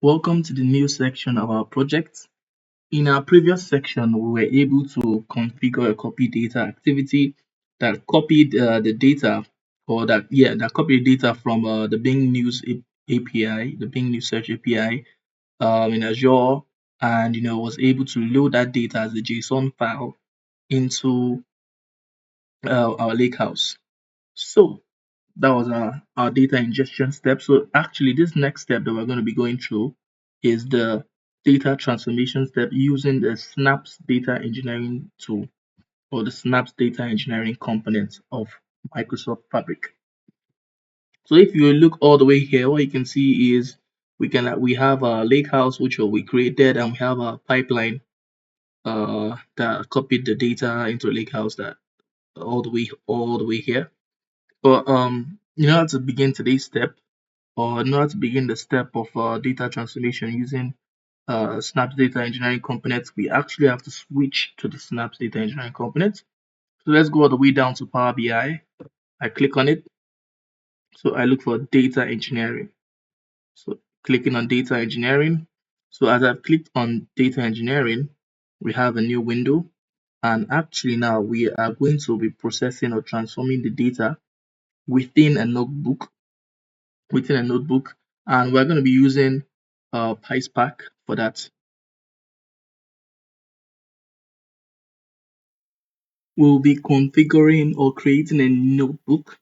Welcome to the new section of our project. In our previous section, we were able to configure a copy data activity that copied the data, or that copied data from the Bing News API, the Bing News Search API in Azure, and was able to load that data as a JSON file into our lakehouse. So that was our data ingestion step. So actually, this next step that we're going to be going through is the data transformation step using the Synapse Data Engineering tool, or the Synapse Data Engineering component of Microsoft Fabric. So if you look all the way here, what you can see is we have a lakehouse which we created, and we have a pipeline that copied the data into a lakehouse that all the way here. But in order to begin today's step, or in order to begin the step of data transformation using Synapse Data Engineering components, we actually have to switch to the Synapse Data Engineering components. So let's go all the way down to Power BI. I click on it. So I look for data engineering. So clicking on data engineering. So as I've clicked on data engineering, we have a new window. And actually now we are going to be processing or transforming the data within a notebook and we're going to be using PySpark for that. We'll be configuring or creating a notebook,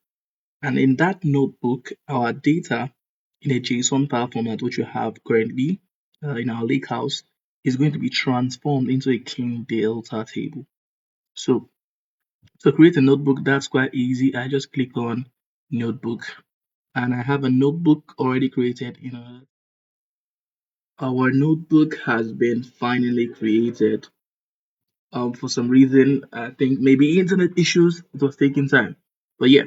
and in that notebook our data in a JSON file format, which we have currently in our lakehouse, is going to be transformed into a clean delta table. So to create a notebook, that's quite easy. I just click on notebook, and I have a notebook already created. Our notebook has been finally created. For some reason, I think maybe internet issues, it was taking time. But yeah,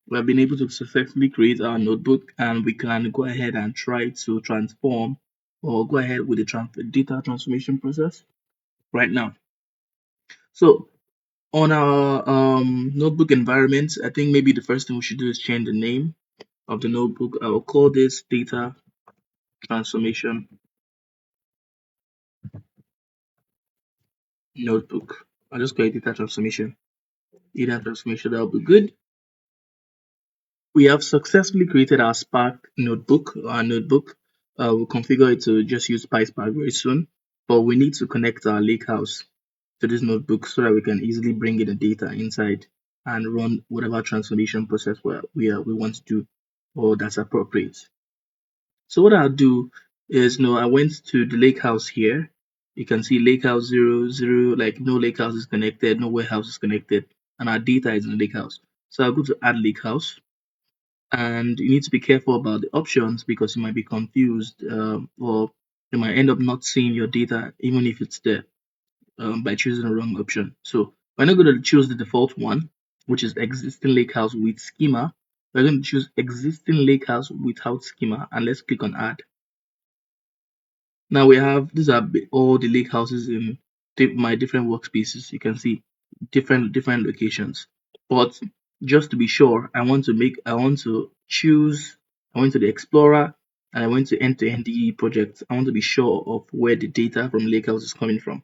we have been able to successfully create our notebook, and we can go ahead and try to transform or go ahead with the data transformation process right now. So on our notebook environment, I think maybe the first thing we should do is change the name of the notebook. I will call this data transformation notebook. I'll just call it data transformation. Data transformation, that'll be good. We have successfully created our Spark notebook. Our notebook, we'll configure it to just use PySpark very soon, but we need to connect our lakehouse to this notebook so that we can easily bring in the data inside and run whatever transformation process we want to do, or that's appropriate. So what I'll do is, I went to the lakehouse here. You can see lakehouse 0, like no lakehouse is connected, no warehouse is connected, and our data is in the lakehouse. So I'll go to add lakehouse, and you need to be careful about the options because you might be confused, or you might end up not seeing your data even if it's there, by choosing the wrong option. So we're not going to choose the default one, which is existing lakehouse with schema. We're going to choose existing lakehouse without schema, and let's click on add. Now we have, these are all the lake houses in my different workspaces. You can see different locations. But just to be sure, I went to the Explorer, and I went to end-to-end DE project. I want to be sure of where the data from Lakehouse is coming from.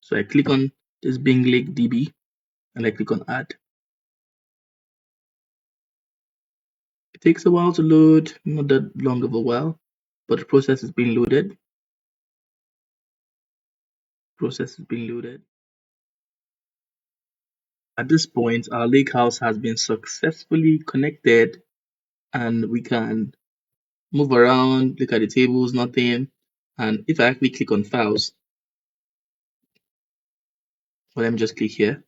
So I click on this Bing Lake DB, and I click on add. It takes a while to load, not that long of a while, but the process is being loaded. At this point, our lakehouse has been successfully connected, and we can move around, look at the tables, nothing. And if I actually click on files, well, let me just click here,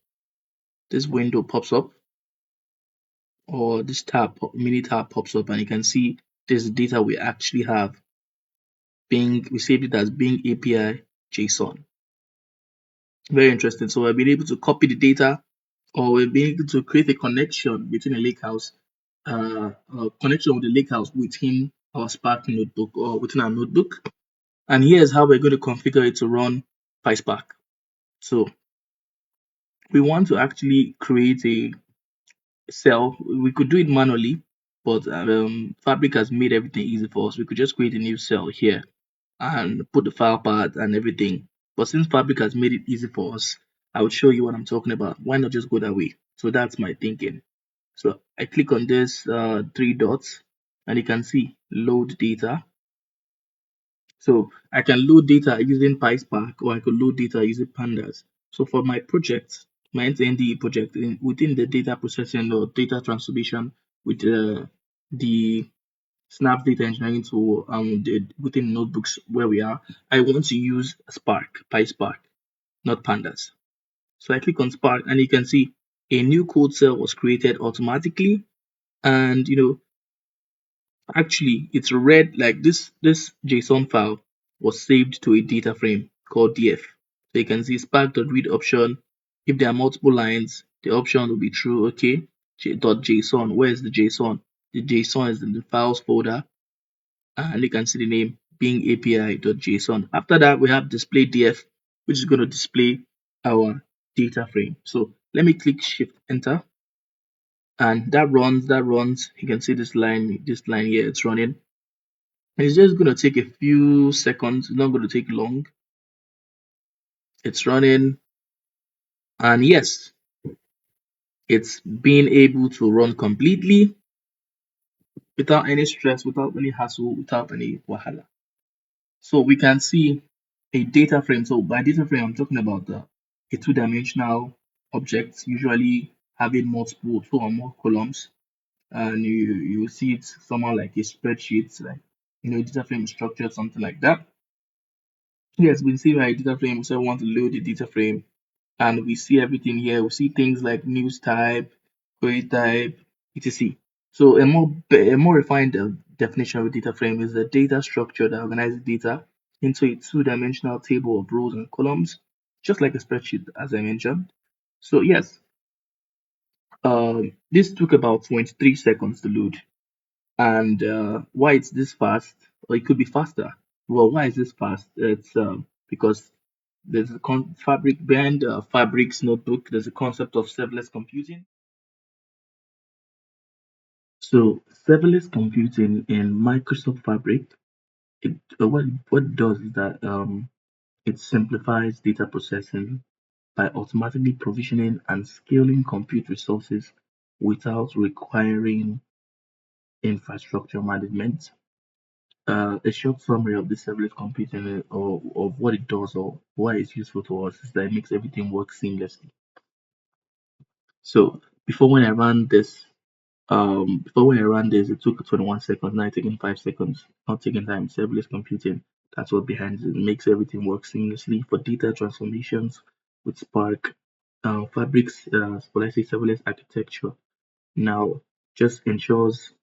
this window pops up, or this mini tab pops up, and you can see this data we actually have. We saved it as Bing API JSON. Very interesting. So we've been able to copy the data, or we've been able to create a connection between a lakehouse, a connection with the lakehouse within our Spark notebook, or within our notebook. And here's how we're going to configure it to run PySpark. So we want to actually create a cell. We could do it manually, but Fabric has made everything easy for us. We could just create a new cell here. and put the file path and everything. But since Fabric has made it easy for us, I would show you what I'm talking about. Why not just go that way? So that's my thinking. So I click on this three dots and you can see load data. So I can load data using PySpark or I could load data using pandas. So for my project, my NTND project, within the data processing or data transformation with the Synapse Data Engineering tool within notebooks where we are, I want to use Spark, PySpark, not pandas. So I click on Spark and you can see a new code cell was created automatically. And actually, it's read like this JSON file was saved to a data frame called df. So you can see spark.read option. If there are multiple lines, the option will be true. Okay, .json. Where is the JSON? The JSON is in the files folder, and you can see the name being API.json. After that, we have display df, which is going to display our data frame. So let me click Shift Enter, and that runs. That runs. You can see this line. This line here. It's running. It's just going to take a few seconds. It's not going to take long. It's running. And yes, it's being able to run completely without any stress, without any hassle, without any wahala. So we can see a data frame. So by data frame, I'm talking about a two-dimensional object, usually having multiple, two or more columns. And you see it somehow like a spreadsheet, like data frame structure, something like that. Yes, we see my data frame. So I want to load the data frame and we see everything here. We see things like news type, query type, etc. So a more refined definition of a data frame is a data structure that organizes data into a two-dimensional table of rows and columns, just like a spreadsheet, as I mentioned. So yes, this took about 23 seconds to load. And why it's this fast, or it could be faster. Well, why is this fast? It's because there's a fabric behind Fabric's notebook. There's a concept of serverless computing. So serverless computing in Microsoft Fabric, what it does is that it simplifies data processing by automatically provisioning and scaling compute resources without requiring infrastructure management. A short summary of the serverless computing or of what it does or why it's useful to us is that it makes everything work seamlessly. So before when I ran this, it took 21 seconds. Now it's taking 5 seconds. Not taking time. Serverless computing. That's what behind it. It makes everything work seamlessly for data transformations with Spark. Fabric's let's say serverless architecture now just ensures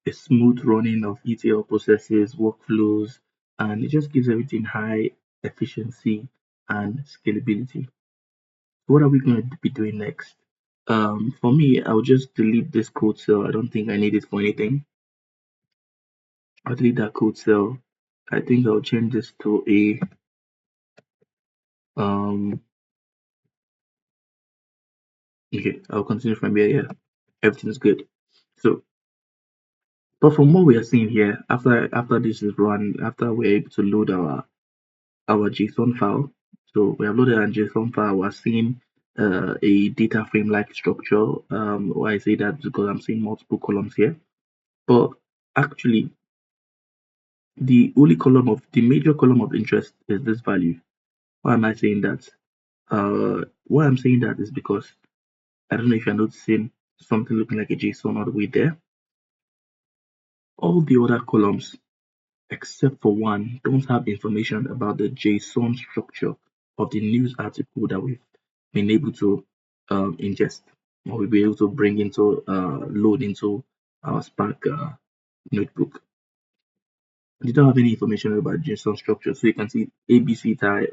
a smooth running of ETL processes, workflows, and it just gives everything high efficiency and scalability. What are we going to be doing next? For me, I'll just delete this code cell. I don't think I need it for anything. I'll delete that code cell. I think I'll change this to a okay, I'll continue from here. Yeah, everything's good. So, but from what we are seeing here, after this is run, after we're able to load our JSON file. So we have loaded our JSON file. We're seeing a data frame like structure. Why I say that because I'm seeing multiple columns here. But actually, the major column of interest is this value. Why am I saying that? Why I'm saying that is because I don't know if you're noticing something looking like a JSON all the way there. All the other columns except for one don't have information about the JSON structure of the news article that we've been able to ingest or we'll be able to bring into load into our Spark notebook. They don't have any information about JSON structure, so you can see ABC type,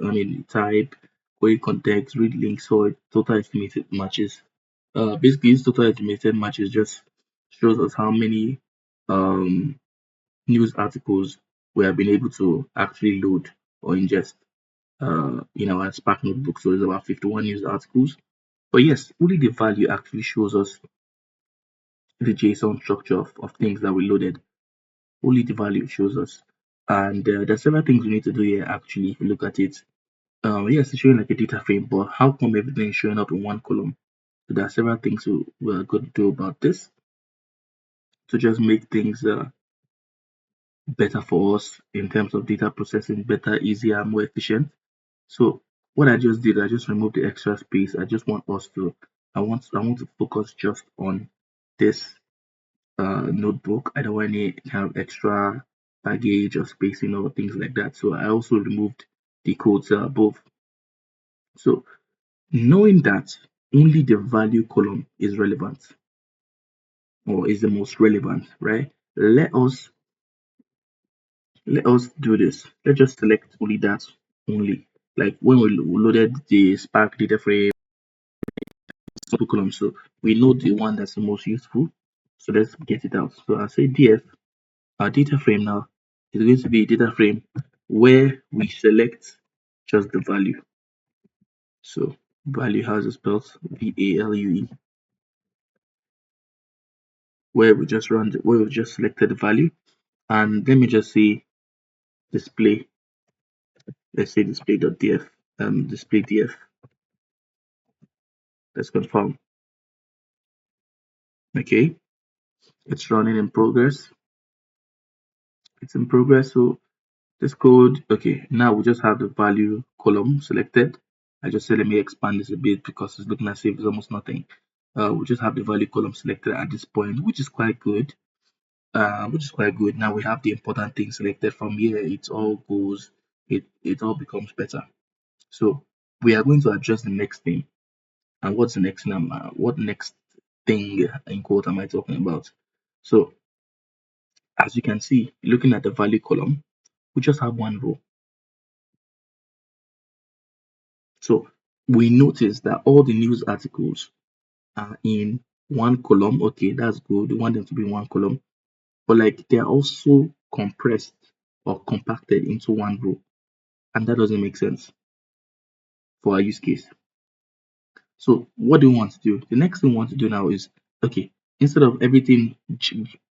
type, query context, read links, or total estimated matches. Basically, this total estimated matches just shows us how many um, news articles we have been able to actually load or ingest in our Spark notebook. So there's about 51 news articles. But yes, only the value actually shows us the JSON structure of things that we loaded. Only the value shows us. And there's several things we need to do here actually if you look at it. Yes, it's showing like a data frame, but how come everything is showing up in one column? So there are several things we're going to do about this to just make things better for us in terms of data processing, better, easier, more efficient. So what I just did, I just removed the extra space. I just want us to, I want to focus just on this notebook. I don't want any kind of extra baggage or spacing or things like that. So I also removed the codes above. So knowing that only the value column is relevant or is the most relevant, right? Let us do this. Let's just select only that only. Like when we loaded the Spark data frame column, so we know the one that's the most useful. So let's get it out. So I'll say df our data frame now is going to be a data frame where we select just the value. So value, how is it spelled? VALUE, where we just where we just selected the value, and let me just say display. Let's say display.df, display df. Let's confirm. Okay, it's running in progress. It's in progress. So this code, okay, now we just have the value column selected. I just said let me expand this a bit because it's looking as if it's almost nothing. We just have the value column selected at this point, which is quite good. Now we have the important things selected. From here, it all goes, it all becomes better. So we are going to address the next thing. And what's the next thing? What next thing in quote am I talking about? So as you can see, looking at the value column, we just have one row. So we notice that all the news articles are in one column. Okay, that's good. We want them to be in one column, but like they're also compressed or compacted into one row, and that doesn't make sense for our use case. So what do we want to do? The next thing we want to do now is okay, instead of everything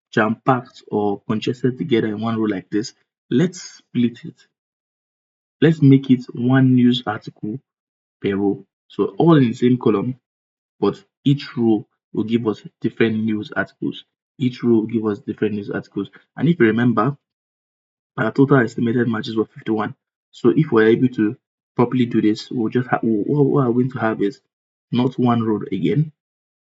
jam packed or congested together in one row like this, let's split it. Let's make it one news article per row. So all in the same column, but each row will give us different news articles. Each row will give us different news articles. And if you remember, our total estimated matches were 51. So if we're able to properly do this, we'll just have what we're going to have is not one row again,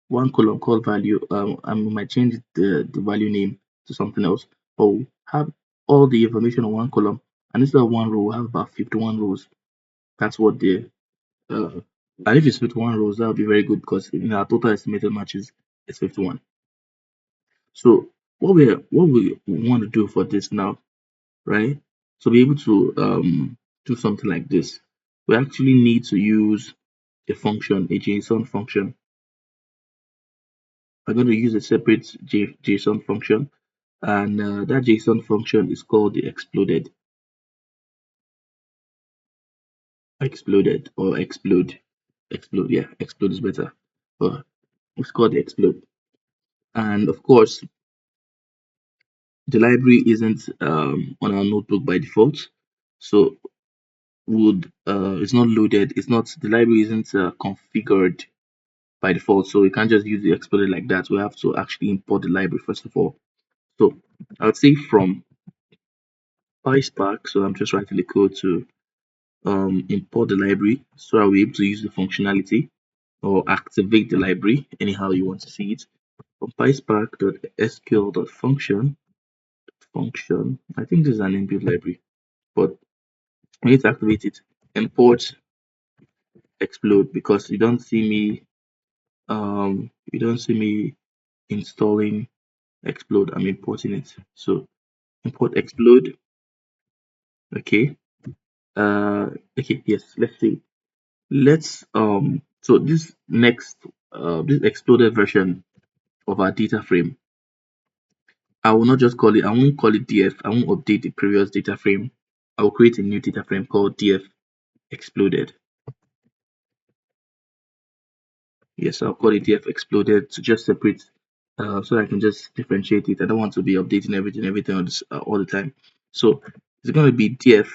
one column called value. And we might change the value name to something else, but we'll have all the information on one column. And instead of one row, we'll have about 51 rows. That's what the uh, and if it's 51 rows, that would be very good because in our total estimated matches is 51. So what we want to do for this now, right? To be able to do something like this, we actually need to use a function, a JSON function. We're going to use a separate JSON function, and that JSON function is called the exploded or explode. Yeah, explode is better, but it's called the explode. And of course, the library isn't on our notebook by default, so would it's not loaded. It's not the library isn't configured by default, so we can't just use the explorer like that. We have to actually import the library first of all. So I would say from PySpark. So I'm just writing the code to import the library, so I'll be able to use the functionality or activate the library anyhow you want to see it. From PySpark.sql.function function. I think this is an inbuilt library, but we need to activate it. Import explode because you don't see me installing explode. I'm importing it. So import explode. Okay. Okay, yes, let's see. So this next this exploded version of our data frame, I will not just call it, I won't call it df, I won't update the previous data frame. I will create a new data frame called df exploded. Yes, I'll call it df exploded to just separate so I can just differentiate it. I don't want to be updating everything all the time. So It's going to be df.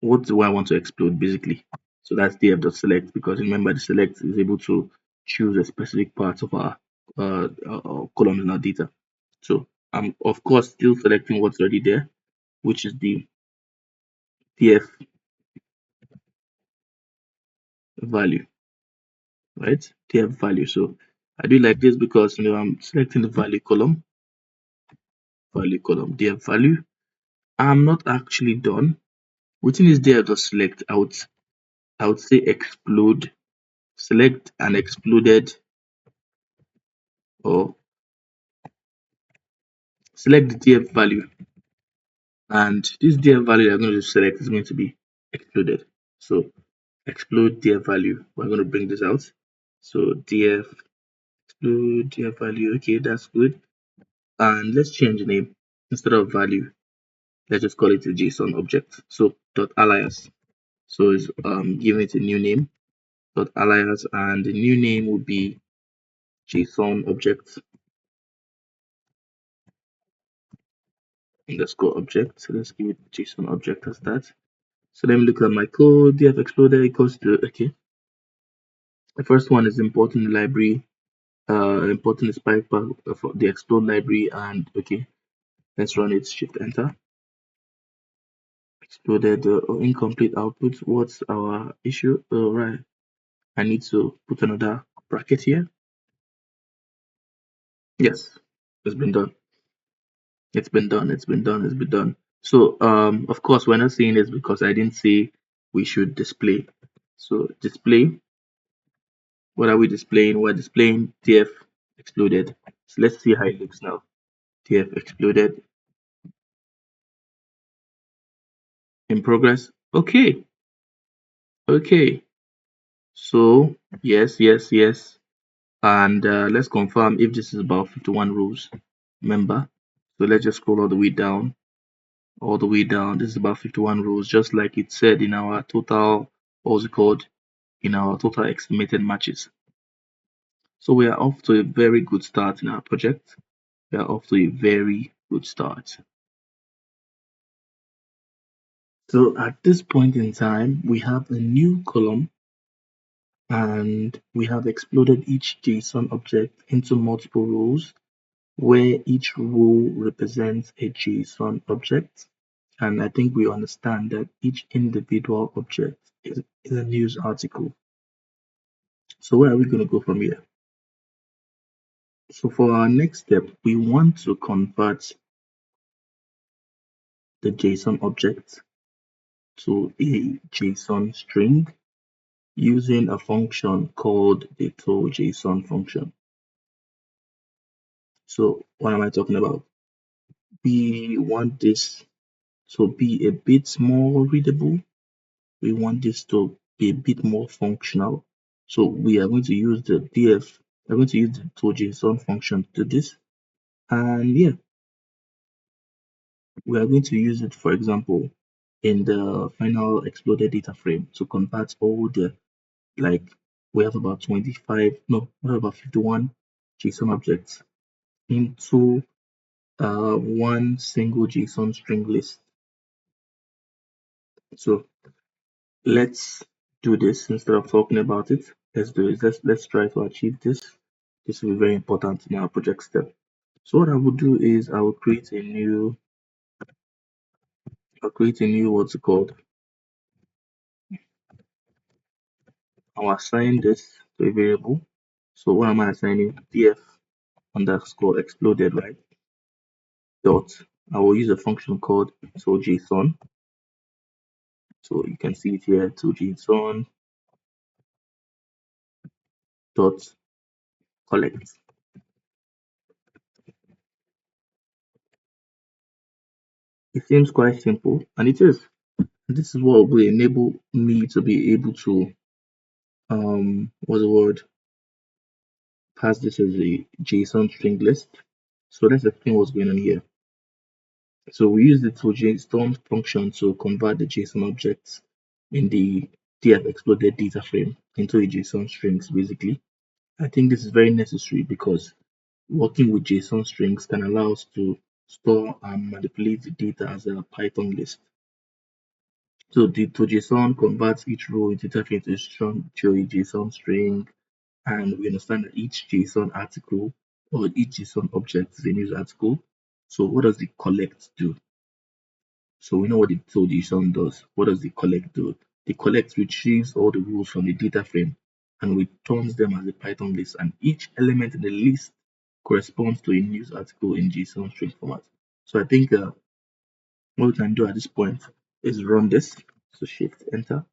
What do I want to explode basically? So that's df.select, because remember the select is able to choose a specific part of our columns in our data. So I'm of course still selecting what's already there, which is the df value, right? Df value. So I do like this because I'm selecting the df value. I'm not actually done. Within this df.select, I would say explode, select an exploded, or select the df value, and this df value I'm going to select is going to be exploded. So explode df value. We're going to bring this out. So df explode df value. Okay, that's good. And let's change the name. Instead of value, let's just call it a JSON object. So dot alias. So it's giving it a new name, dot alias, and the new name will be JSON object underscore object. So let's give it JSON object as that. So let me look at my code. df exploder equals to, okay. The first one is importing the library, importing the spike path for the explode library, and okay, let's run it. Shift enter. Exploded incomplete output. What's our issue? Oh, right. I need to put another bracket here. Yes, it's been done. It's been done. It's been done. It's been done. So, of course, we're not seeing this because I didn't say we should display. So, display. What are we displaying? We're displaying TF exploded. So let's see how it looks now. TF exploded in progress. Okay. Okay. So, yes, yes, yes. And let's confirm if this is about 51 rows. Remember. So let's just scroll all the way down. All the way down. This is about 51 rows, just like it said in our total, what's it called? In our total estimated matches. So we are off to a very good start in our project. We are off to a very good start. So at this point in time, we have a new column and we have exploded each JSON object into multiple rows where each row represents a JSON object. And I think we understand that each individual object is a news article. So where are we going to go from here? So for our next step, we want to convert the JSON object to a JSON string using a function called the toJSON function. So what am I talking about? We want this to be a bit more readable. We want this to be a bit more functional. So we are going to use the df, we're going to use the toJSON function to do this. And yeah, we are going to use it, for example, in the final exploded data frame to convert all the, like, we have about 25, no, we have about 51 JSON objects into one single JSON string list. So let's do this instead of talking about it. Let's do it. Let's try to achieve this. This will be very important in our project step. So what I would do is I will create a new, what's it called? I'll assign this to a variable. So what am I assigning? df underscore exploded, right? Dot. I will use a function called toJSON. So you can see it here, toJSON dot collect. It seems quite simple, and it is. This is what will enable me to be able to what's the word, pass this as a JSON string list. So let's explain what's going on here. So we use the toJSON function to convert the JSON objects in the df exploded data frame into a JSON strings basically. I think this is very necessary because working with JSON strings can allow us to store and manipulate the data as a Python list. So the to JSON converts each row in data frame to a JSON string, and we understand that each JSON article or each JSON object is a news article. So what does the collect do? So we know what the to JSON does. What does the collect do? The collect retrieves all the rules from the data frame and returns them as a Python list, and each element in the list corresponds to a news article in JSON string format. So I think what we can do at this point is run this. So shift enter.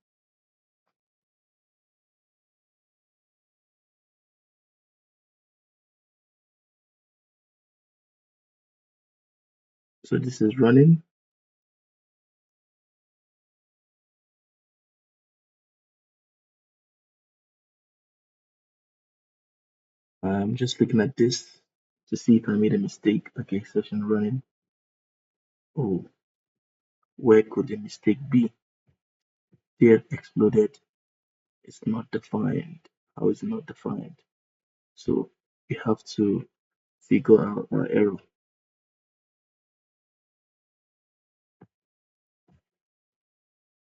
So this is running. I'm just looking at this to see if I made a mistake. Okay, session running. Oh, where could the mistake be? There exploded. It's not defined. How is it not defined? So we have to figure out our error.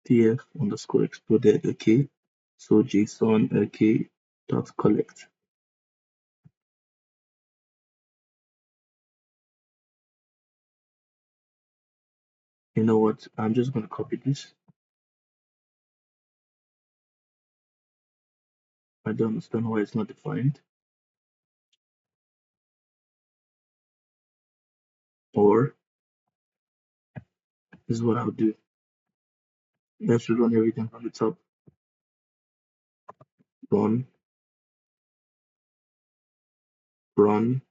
df underscore exploded. Okay. So JSON okay dot collect. You know what? I'm just going to copy this. I don't understand why it's not defined. Or this is what I'll do. Let's run everything from the top. Run, run,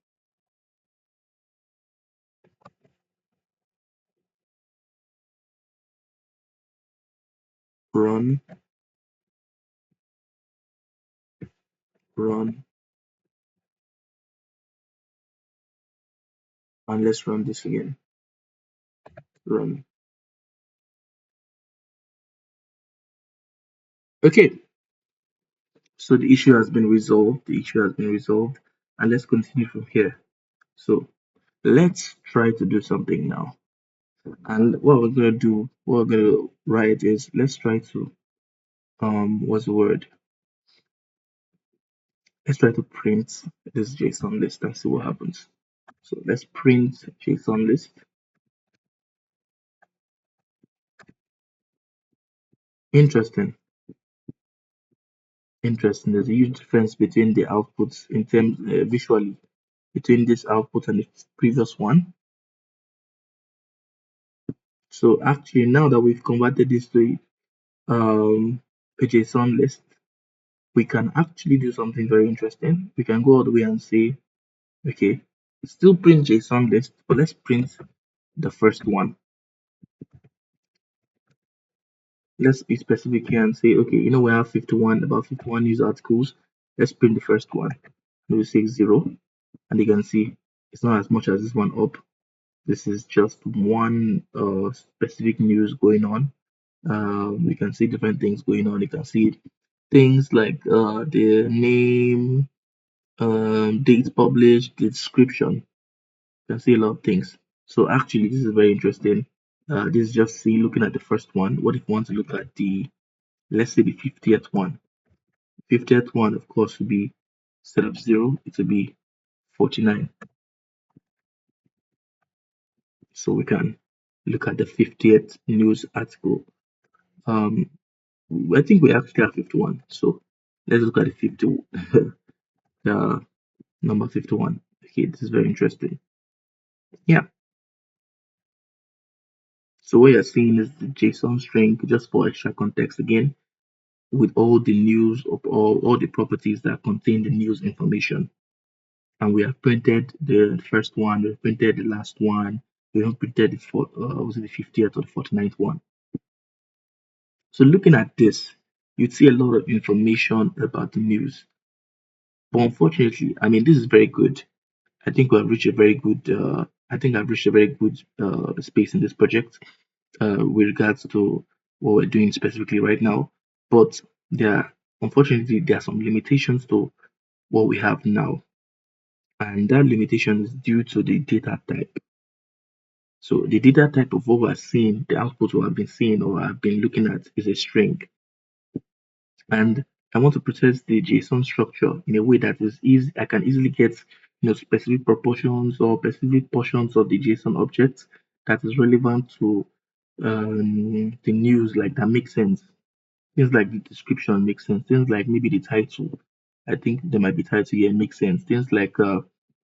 run, run, and let's run this again. Run. Okay, so the issue has been resolved. The issue has been resolved, and let's continue from here. So let's try to do something now. And what we're gonna do, what we're gonna write is let's try to what's the word? Let's try to print this JSON list and see what happens. So let's print JSON list. Interesting. Interesting. There's a huge difference between the outputs in terms visually between this output and the previous one. So actually, now that we've converted this to a JSON list, we can actually do something very interesting. We can go all the way and say, okay, still print JSON list, but let's print the first one. Let's be specific here and say, okay, you know, we have about 51 news articles. Let's print the first one. And we'll say 0. And you can see it's not as much as this one up. This is just one specific news going on. You can see different things going on. You can see things like the name, date published, the description. You can see a lot of things. So actually, this is very interesting. This is just see looking at the first one. What if you want to look at the, let's say the 50th one? 50th one, of course, would be instead of 0, it would be 49. So we can look at the 50th news article. Um, I think we actually have 51. So let's look at the 50, the number 51. Okay, this is very interesting. Yeah. So what you're seeing is the JSON string, just for extra context again, with all the news of all the properties that contain the news information. And we have printed the first one, we have printed the last one, we have printed was it the 50th or the 49th one. So looking at this, you'd see a lot of information about the news. But unfortunately, I mean, this is very good. I think we have reached a very good. I think I've reached a very good space in this project with regards to what we're doing specifically right now. But unfortunately, there are some limitations to what we have now, and that limitation is due to the data type. So the data type of what we're seeing, the output we have been seeing or have been looking at is a string. And I want to process the JSON structure in a way that is easy. I can easily get specific proportions or specific portions of the JSON object that is relevant to the news, like that makes sense. Things like the description makes sense. Things like maybe the title. I think there might be title here makes sense. Things like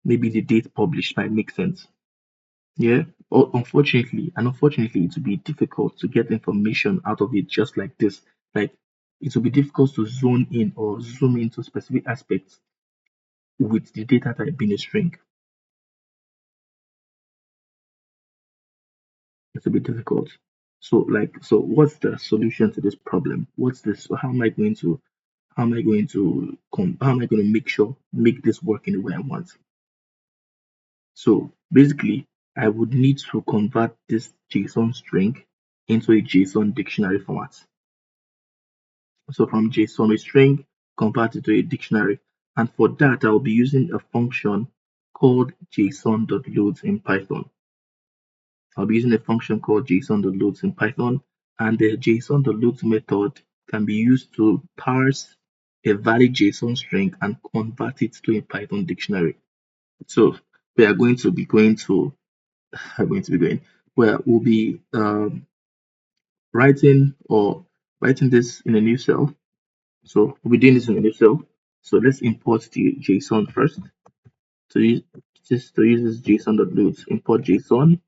maybe the date published might make sense. Yeah. Or unfortunately, it will be difficult to get information out of it just like this. Like it will be difficult to zone in or zoom into specific aspects with the data type being a string. It will be difficult. So what's the solution to this problem? What's this? How am I going to make this work in the way I want? So basically, I would need to convert this JSON string into a JSON dictionary format. So from JSON a string, convert it to a dictionary. And for that, I'll be using a function called JSON.loads in Python. I'll be using a function called JSON.loads in Python, and the JSON.loads method can be used to parse a valid JSON string and convert it to a Python dictionary. So we are going to be going to are going to be going where we'll be writing this in a new cell. So we'll be doing this in a new cell. So let's import the JSON first. To use this JSON.loads, import JSON,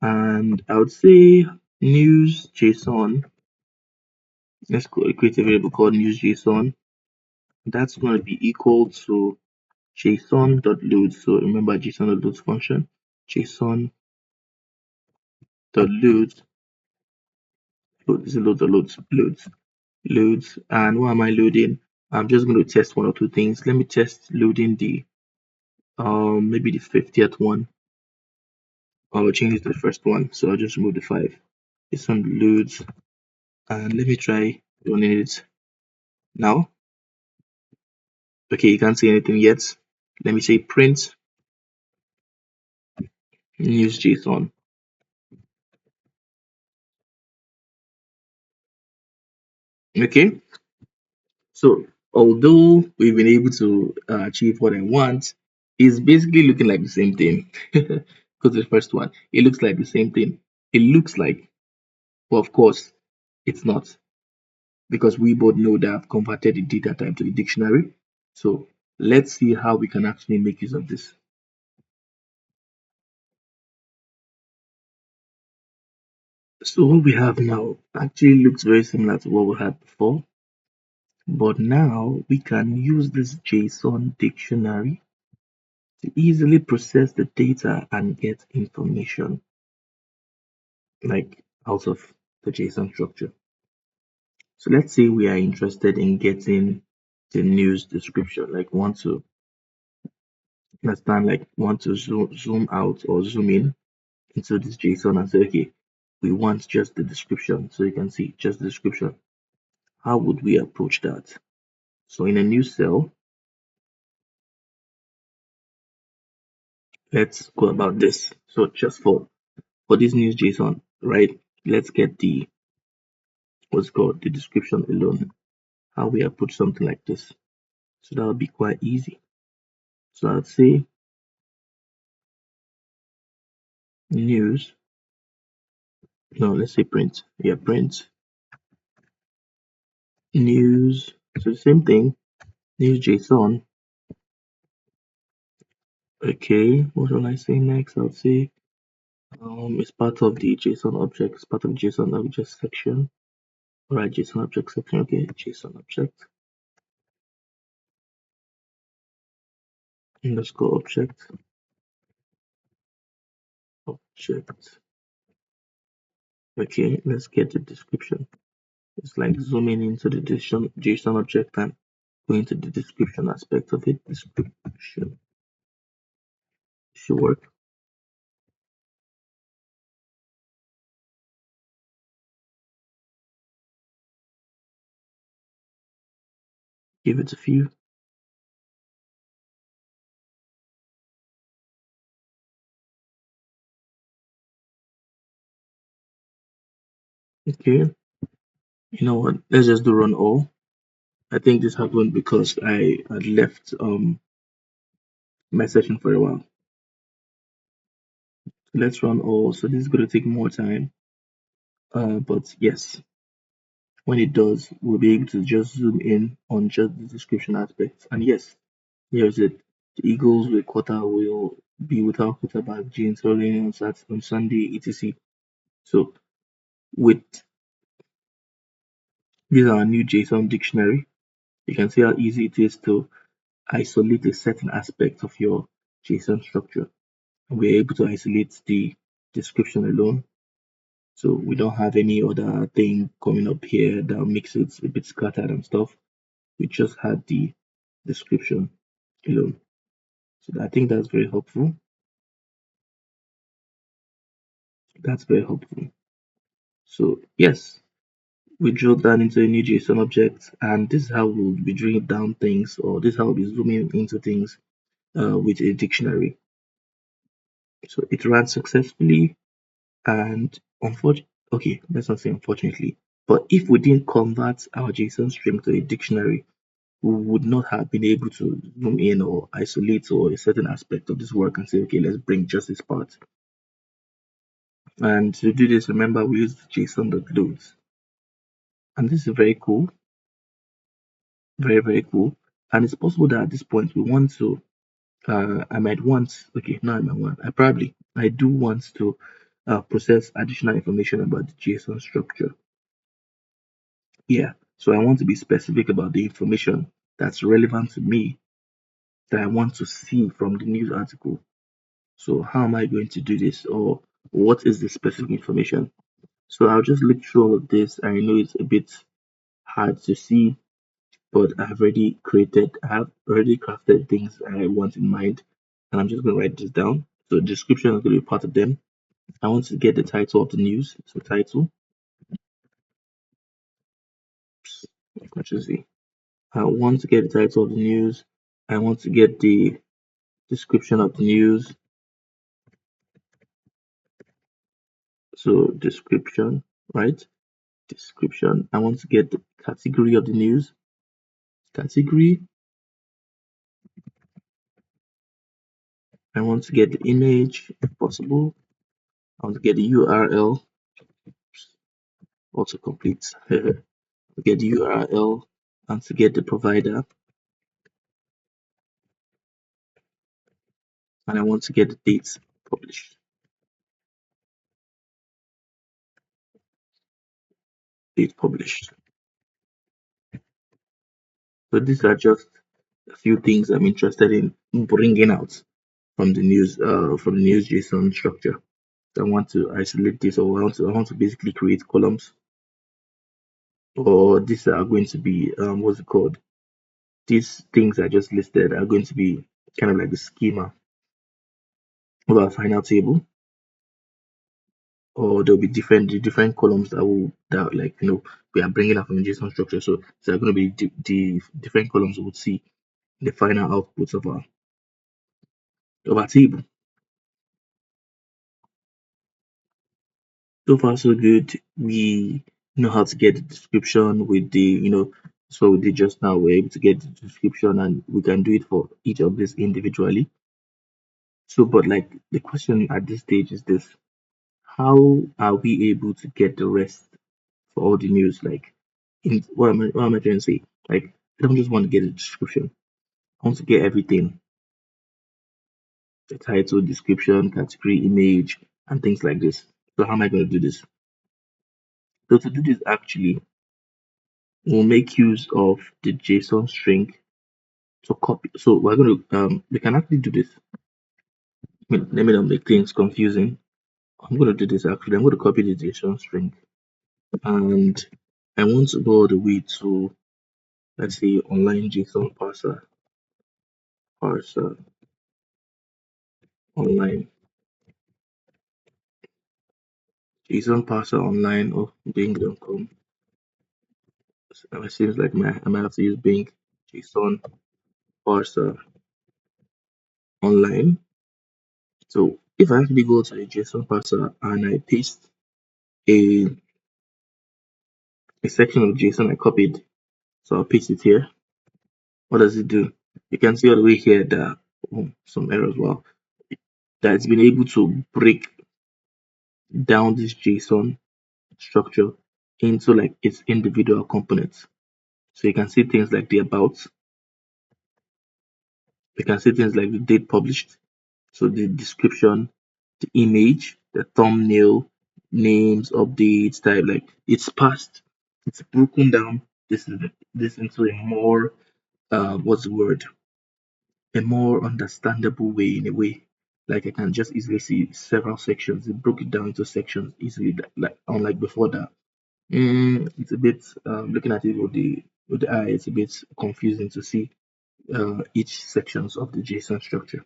and I would say news JSON. Let's create a variable called news JSON. That's going to be equal to JSON.loads. So remember JSON.loads function. JSON.loads. This is loads. And what am I loading? I'm just going to test one or two things. Let me test loading the maybe the 50th one. I'll change it to the first one. So I'll just remove the 5. This one loads, and let me try running it now. Okay, you can't see anything yet. Let me say print news JSON. Okay, so although we've been able to achieve what I want, it's basically looking like the same thing. Go to the first one. It looks like the same thing. It looks like, but of course, it's not, because we both know that I've converted the data type to the dictionary. So let's see how we can actually make use of this. So what we have now actually looks very similar to what we had before, but now we can use this JSON dictionary to easily process the data and get information like out of the JSON structure. So let's say we are interested in getting the news description, like want to zoom out or zoom in into this JSON and say, okay, we want just the description. So you can see just the description. How would we approach that? So in a new cell, let's go about this. So just for this news JSON, right? Let's get the what's called the description alone. How we approach something like this. So that would be quite easy. So I'd say news. No, let's say print. Yeah, print news. So the same thing. News JSON. Okay, what will I say next? I'll say it's part of the JSON object. It's part of the JSON object section. Alright, JSON object section. Okay, JSON object underscore object. Okay, let's get the description. It's like zooming into the JSON object and going to the description aspect of it. Description should work. Give it a few. Okay, you know what? Let's just do run all. I think this happened because I had left my session for a while. Let's run all. So this is going to take more time. But yes, when it does, we'll be able to just zoom in on just the description aspects. And yes, here's it. The Eagles with quota will be without quarterback James Sterling on Sunday, etc. So with this our new JSON dictionary, you can see how easy it is to isolate a certain aspect of your JSON structure. And we're able to isolate the description alone. So we don't have any other thing coming up here that makes it a bit scattered and stuff. We just had the description alone. So I think that's very helpful. That's very helpful. So yes, we drilled down into a new JSON object, and this is how we'll be drilling down things, or this is how we'll be zooming into things with a dictionary. So it ran successfully, and unfortunately, okay, let's not say unfortunately, but if we didn't convert our JSON string to a dictionary, we would not have been able to zoom in or isolate or a certain aspect of this work and say, okay, let's bring just this part. And to do this, remember we use JSON.loads. And this is very cool, very, very cool. And it's possible that at this point we want to, I might want, okay, no, I might want, I do want to process additional information about the JSON structure. Yeah, so I want to be specific about the information that's relevant to me that I want to see from the news article. So how am I going to do this, or what is the specific information? So I'll just look through all of this. I know it's a bit hard to see, but I have already crafted things I want in mind, and I'm just going to write this down. So the description is going to be part of them. I want to get the title of the news. So title, what you see. I want to get the title of the news. I want to get the description of the news. So description, right? Description. I want to get the category of the news. Category. I want to get the image if possible. I want to get the URL. Also complete. Get the URL and to get the provider. And I want to get the dates published. Date published. So these are just a few things I'm interested in bringing out from the news JSON structure. So I want to isolate this, or I want to basically create columns, or these are going to be what's it called? These things I just listed are going to be kind of like the schema of our final table, or there'll be different columns that like we are bringing up from the JSON structure. So these are going to be the different columns we would see in the final outputs of our table. So far so good. We know how to get the description with the so we did just now. We're able to get the description, and we can do it for each of these individually. So, but like the question at this stage is this: how are we able to get the rest for all the news? Like, what am I trying to say? Like, I don't just want to get a description. I want to get everything: the title, description, category, image, and things like this. So, how am I going to do this? So, to do this, actually, we'll make use of the JSON string to copy. So, we're going to we can actually do this. Let me not make things confusing. I'm going to do this actually. I'm going to copy the JSON string, and I want to go all the way to, let's say, online JSON parser online, JSON parser online. Oh, Bing don't come. It seems like I might have to use Bing JSON parser online. So if I actually go to the JSON parser and I paste a a section of JSON I copied. So I'll paste it here. What does it do? You can see all the way here that some error as well. That it's been able to break down this JSON structure into like its individual components. So you can see things like the about, you can see things like the date published, so the description, the image, the thumbnail, names, updates, type, like it's passed, it's broken down this into a more what's the word? A more understandable way in a way. Like I can just easily see several sections. It broke it down into sections easily, like unlike before that. It's a bit looking at it with the eye, it's a bit confusing to see each sections of the JSON structure.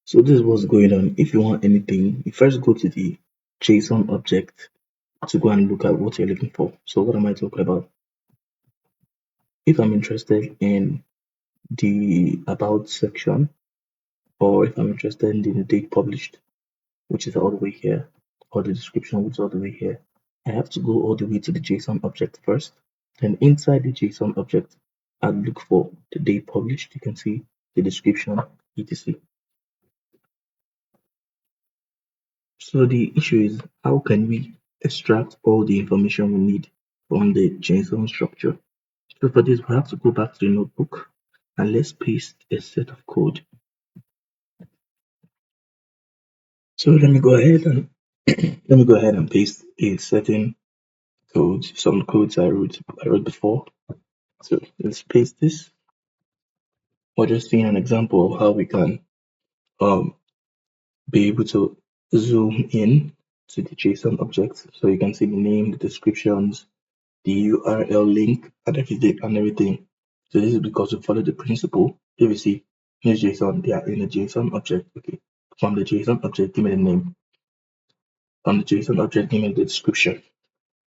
So this is what's going on. If you want anything, you first go to the JSON object to go and look at what you're looking for. So what am I talking about? If I'm interested in the about section, or if I'm interested in the date published, which is all the way here, or the description, which is all the way here, I have to go all the way to the JSON object first. Then inside the JSON object, I'll look for the date published. You can see the description, etc. So the issue is, how can we extract all the information we need from the JSON structure? So for this, we have to go back to the notebook and let's paste a set of code. So let me go ahead and paste a certain code, some codes I wrote before. So let's paste this. We're just seeing an example of how we can um, be able to zoom in to the JSON object. So you can see the name, the descriptions, the URL link, and everything. So this is because we follow the principle. If you see here's JSON, they are in a JSON object. Okay. From the JSON object, give me the name. From the JSON object, give me the description.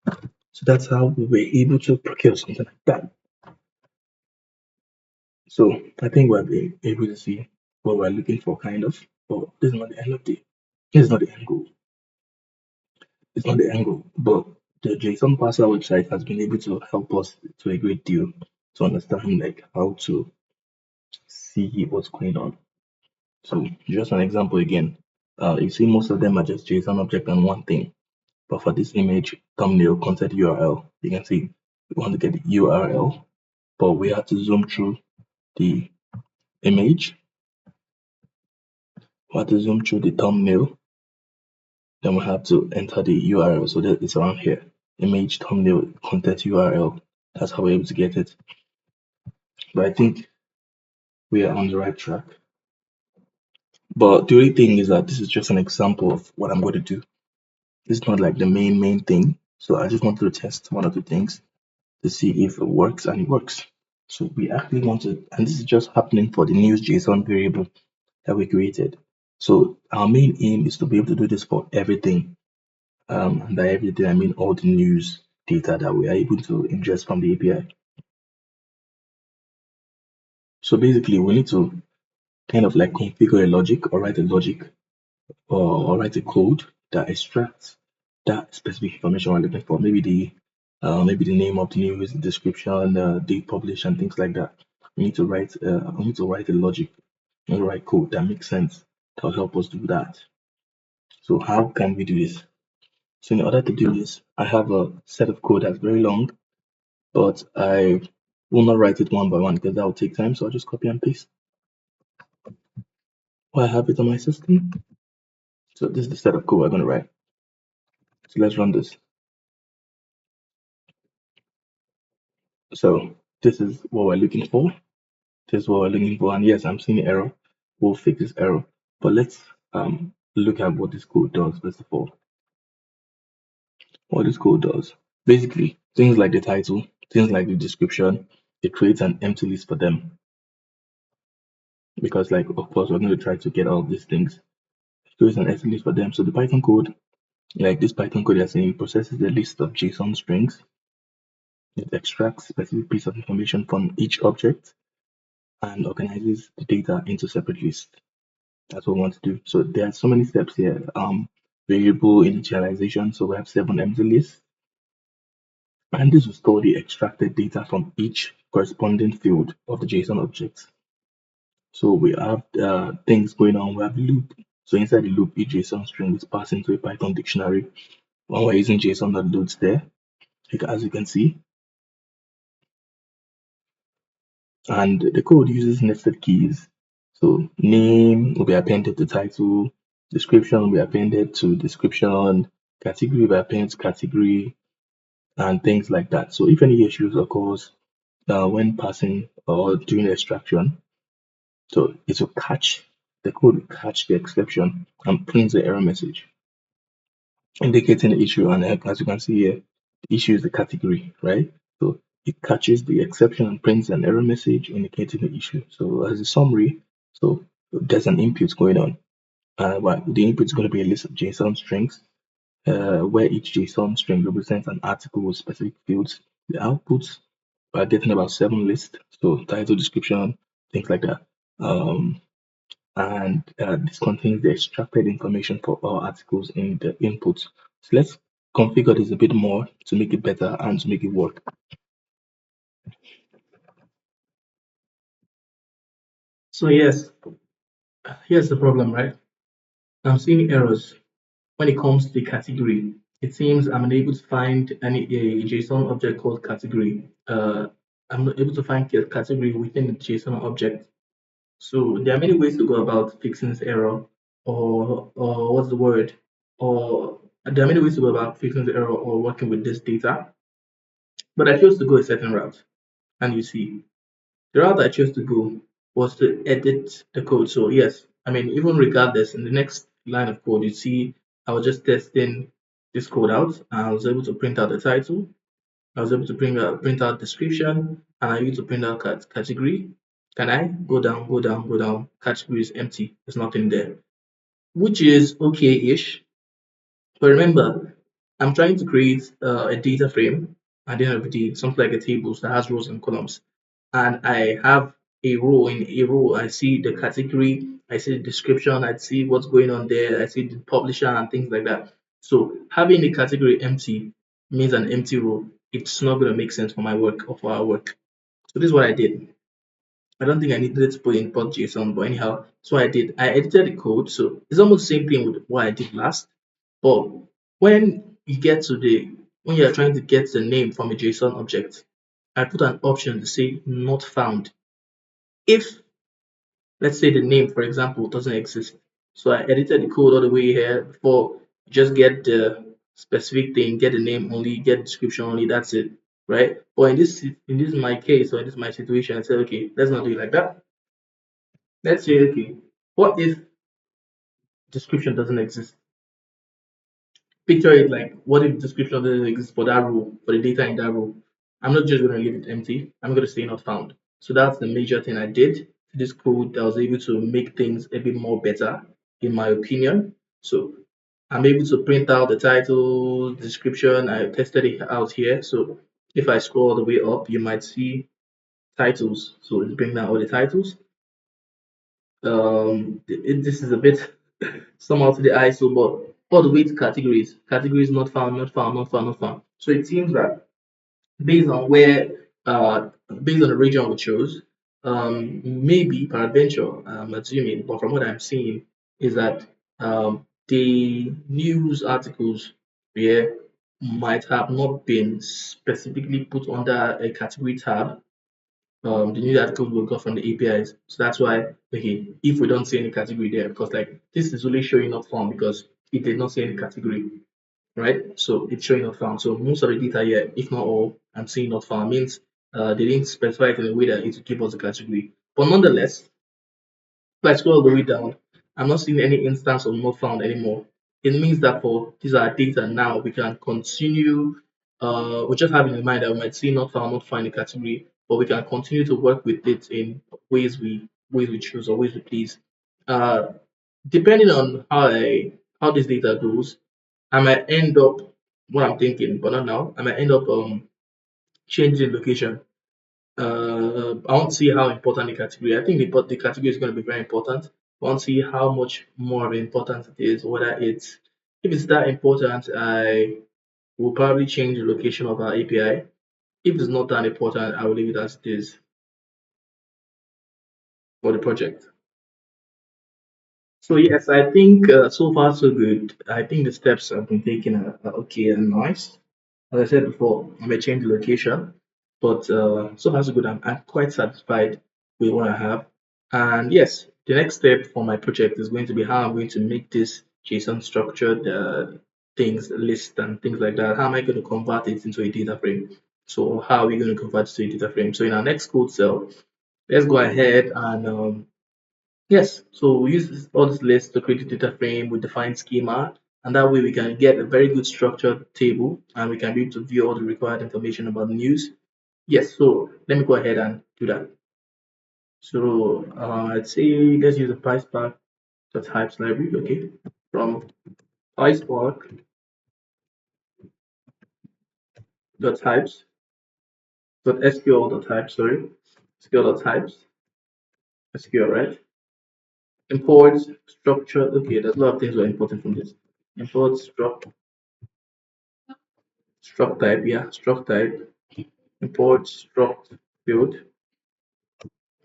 So that's how we were able to procure something like that. So I think we're being able to see what we're looking for, kind of. But this is not the end of the. This is not the end goal. It's not the end goal. But the JSON parser website has been able to help us to a great deal to understand like how to see what's going on. So just an example again. You see most of them are just JSON object and one thing. But for this image, thumbnail, content URL, you can see we want to get the URL, but we have to zoom through the image. We have to zoom through the thumbnail. Then we have to enter the URL. So that it's around here. Image, thumbnail, content URL. That's how we're able to get it. But I think we are on the right track. But the only thing is that this is just an example of what I'm going to do. It's not like the main thing. So I just wanted to test one or two things to see if it works, and it works. So we actually want to, and this is just happening for the news JSON variable that we created. So our main aim is to be able to do this for everything. And by everything, I mean all the news data that we are able to ingest from the API. So basically, we need to kind of like configure a logic or write a logic or write a code that extracts that specific information we're looking for. Maybe the name of the news, the description, date published, and things like that. We need to write a logic, write code that makes sense that will help us do that. So how can we do this? So in order to do this, I have a set of code that's very long, but I will not write it one by one because that will take time. So I'll just copy and paste. Well, I have it on my system. So this is the set of code we're going to write. So let's run this. So this is what we're looking for. This is what we're looking for. And yes, I'm seeing an error. We'll fix this error. But let's look at what this code does first of all. What this code does. Basically, things like the title, things like the description, it creates an empty list for them. Because like of course we're going to try to get all of these things. It creates an empty list for them. So the Python code, like this Python code is saying, it processes the list of JSON strings. It extracts specific piece of information from each object and organizes the data into separate lists. That's what we want to do. So there are so many steps here. Variable initialization. So we have 7 empty lists. And this will store the extracted data from each corresponding field of the JSON object. So we have things going on. We have loop. So inside the loop, each JSON string is passed into a Python dictionary. When we're using JSON that loads there, as you can see. And the code uses nested keys. So name will be appended to title, description will be appended to description, category will be appended to category, and things like that. So if any issues occurs when passing or doing extraction, so it will catch, the code will catch the exception and print the error message indicating the issue. And as you can see here, the issue is the category, right? So it catches the exception and prints an error message indicating the issue. So as a summary, so there's an input going on. Well, the input is going to be a list of JSON strings, where each JSON string represents an article with specific fields. The outputs are getting about 7 lists, so title, description, things like that. And this contains the extracted information for all articles in the input. So let's configure this a bit more to make it better and to make it work. So yes, here's the problem, right? I'm seeing errors when it comes to the category. It seems I'm unable to find any a JSON object called category. I'm not able to find a category within the JSON object. So there are many ways to go about fixing this error, or what's the word? Or there are many ways to go about fixing the error or working with this data. But I chose to go a certain route. And you see, the route I chose to go was to edit the code. So yes, I mean, even regardless, in the next line of code, you see, I was just testing this code out. I was able to print out the title. I was able to print out description, and I able to print out category. Can I go down, go down, go down? Category is empty. There's nothing there, which is okay-ish. But remember, I'm trying to create a data frame at the end of the day, something like a table that has rows and columns. And I have a row. In a row, I see the category, I see the description, I see what's going on there, I see the publisher and things like that. So having the category empty means an empty row. It's not going to make sense for my work or for our work. So this is what I did. I don't think I needed to put import JSON, but anyhow, so I did. I edited the code, so it's almost the same thing with what I did last. But when you get to the when you're trying to get the name from a JSON object, I put an option to say not found. If let's say the name, for example, doesn't exist. So I edited the code all the way here before just get the specific thing, get the name only, get the description only, that's it. Right? But in this my case or in this my situation, I said, okay, let's not do it like that. Let's say, okay, what if description doesn't exist? Picture it like, what if description doesn't exist for that row, for the data in that row? I'm not just going to leave it empty. I'm going to say not found. So that's the major thing I did to this code that was able to make things a bit more better, in my opinion. So I'm able to print out the title, description. I tested it out here. So if I scroll all the way up, you might see titles. So it's bringing out all the titles. This is a bit somehow to the eye, so but all the way to categories not found, not found, not found, not found. So it seems that based on where based on the region we chose, maybe peradventure, I'm assuming, but from what I'm seeing is that the news articles here might have not been specifically put under a category tab. The news articles we got from the APIs. So that's why, okay, if we don't see any category there, because like this is only showing not found because it did not say any category, right? So it's showing not found. So most of the data here, if not all, I'm seeing not found means they didn't specify it in a way that it will give us a category. But nonetheless, if I scroll all the way down, I'm not seeing any instance of not found anymore. It means that for these are data now, we can continue. We just having in mind that we might see not found, not find a category, but we can continue to work with it in ways we choose or ways we please. Uh, Depending on how this data goes, I might end up what I'm thinking, but not now. I might end up changing location. I want to see how important the category. I think the category is going to be very important want to see how much more of importance it is, whether it's if it's that important, I will probably change the location of our API. If it's not that important, I will leave it as it is for the project. So yes, I think so far so good. I think the steps I've been taking are okay and nice. As I said before, I may change the location, but so far so good. I'm quite satisfied with what I have. And yes, the next step for my project is going to be how I'm going to make this JSON structured things, list and things like that. How am I going to convert it into a data frame? So how are we going to convert it to a data frame? So in our next code cell, let's go ahead and yes, so we use all this list to create a data frame with defined schema, and that way we can get a very good structured table and we can be able to view all the required information about the news. Yes, so let me go ahead and do that. So let's say let's use a PySpark types library, okay, from PySpark types SQL types, sorry, SQL types, SQL, right? Import structure, okay, there's a lot of things that are important from this. Import struct type, yeah, struct type, import struct field,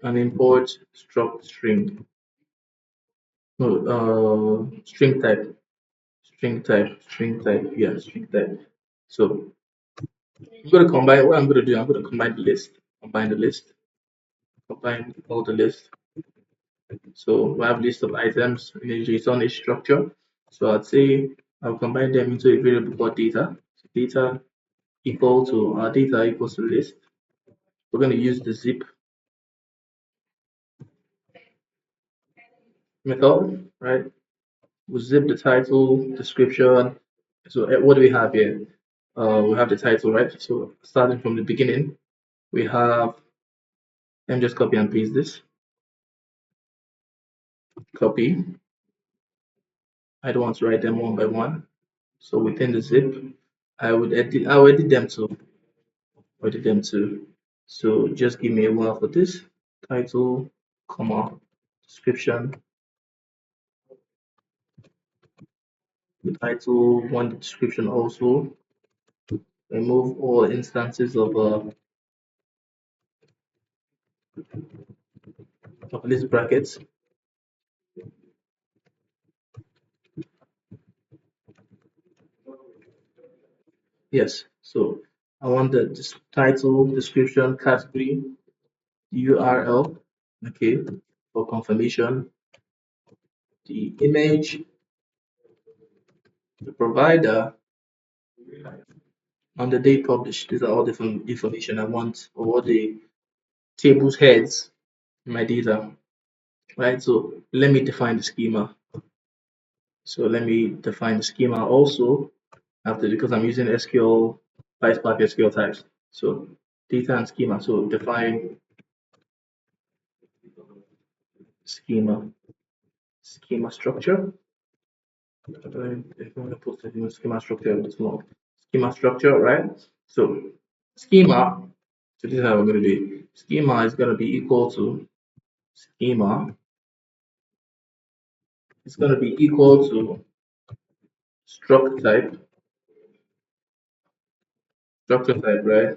and import struct string. No, string type, yeah, string type. So I'm gonna combine. What I'm gonna do, I'm gonna combine the list, combine all the list. So we have list of items in a JSON structure. So I'd say I'll combine them into a variable called data. So data equal to our data equals to list. We're gonna use the zip method, right? We zip the title, description. So what do we have here? We have the title, right? So starting from the beginning, we have, let me just copy and paste this. Copy. I don't want to write them one by one. So within the zip, I'll edit them too. So just give me a while for this. Title, comma, description, the title, one description also. Remove all instances of list brackets. Yes, so I want the title, description, category, URL, okay, for confirmation, the image, the provider, and the date published. These are all different information I want, or all the tables heads in my data, right? So let me define the schema. So let me define the schema also after, because I'm using SQL, PySpark SQL types. So data and schema. So define schema structure. If I want to put the schema structure, it's more schema structure, right? So schema. So this is how we're going to do it. Schema is going to be equal to schema. It's going to be equal to structure type, right?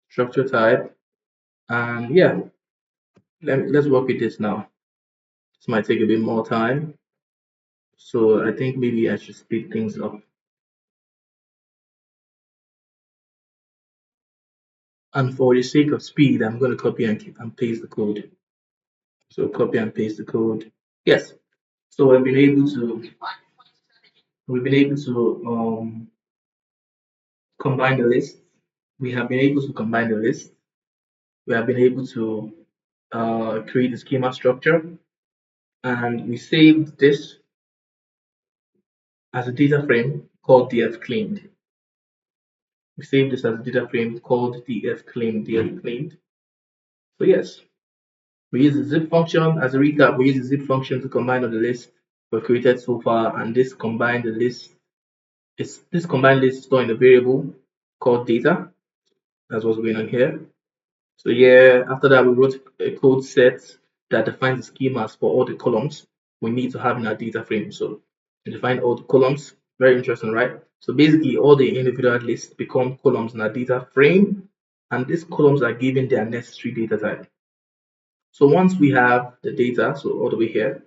Structure type, and yeah, let's work with this now. This might take a bit more time, so I think maybe I should speed things up. And for the sake of speed, I'm going to copy and paste the code. So copy and paste the code. Yes. So we've been able to combine the list. We have been able to combine the list. We have been able to create a schema structure, and we saved this as a data frame called df cleaned. We saved this as a data frame called df cleaned. So yes, we use the zip function. As a recap, we use the zip function to combine all the lists we've created so far, and this combined list is stored in a variable called data. That's what's going on here. So yeah, after that we wrote a code set that defines the schemas for all the columns. we need to have in our data frame. So we define all the columns. Very interesting, right? So basically, all the individual lists become columns in our data frame, and these columns are given their necessary data type. So once we have the data, so all the way here,